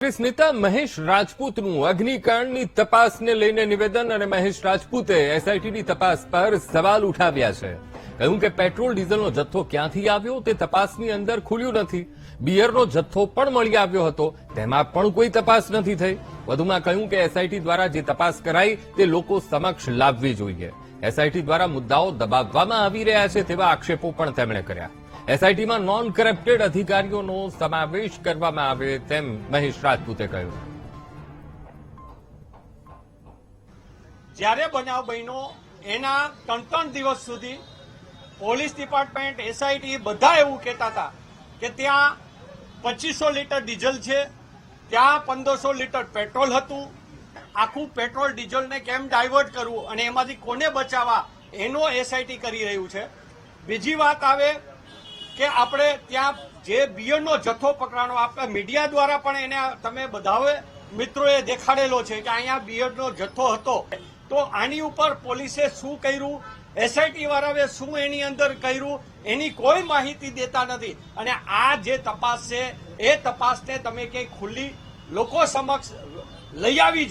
કોંગ્રેસ નેતા મહેશ રાજપૂતનું અગ્નિકાંડની તપાસને લઈને નિવેદન અને મહેશ રાજપૂતે એસઆઈટીની તપાસ પર સવાલ ઉઠાવ્યા છે. કહ્યું કે પેટ્રોલ ડીઝલનો જથ્થો ક્યાંથી આવ્યો તે તપાસની અંદર ખુલ્યું નથી. બિયરનો જથ્થો પણ મળી આવ્યો હતો, તેમાં પણ કોઈ તપાસ નથી થઈ. વધુમાં કહ્યું કે એસઆઈટી દ્વારા જે તપાસ કરાઈ તે લોકો સમક્ષ લાવવી જોઈએ. એસઆઈટી દ્વારા મુદ્દાઓ દબાવવામાં આવી રહ્યા છે તેવા આક્ષેપો પણ તેમણે કર્યા. એસઆઈટીમાં નોન કરપ્ટેડ અધિકારીઓનો સમાવેશ કરવામાં આવે તેમ મહેશ રાજપૂતે કહ્યું. જ્યારે બનાવ બન્યો એના 3 દિવસ સુધી પોલીસ ડિપાર્ટમેન્ટ, એસઆઈટી બધા એવું કહેતા હતા કે ત્યાં 2500 લીટર ડીઝલ છે, ત્યાં 1500 લીટર પેટ્રોલ હતું. આખું પેટ્રોલ ડીઝલને કેમ ડાયવર્ટ કરવું અને એમાંથી કોને બચાવવા એનો એસઆઈટી કરી રહ્યું છે. બીજી વાત આવે કે આપણે ત્યાં જે બિયરનો જથ્થો પકડાણો, આપણા મીડિયા દ્વારા પણ એને તમે બધાએ મિત્રોએ દેખાડેલો છે કે અહીંયા બિયરનો જથ્થો હતો. તો આની ઉપર પોલીસે શું કર્યું, એસઆઈટી વાળાએ શું એની અંદર કર્યું, એની કોઈ માહિતી દેતા નથી. અને આ જે તપાસ છે એ તપાસને તમે કંઈ ખુલ્લી લોકો સમક્ષ લઈ આવી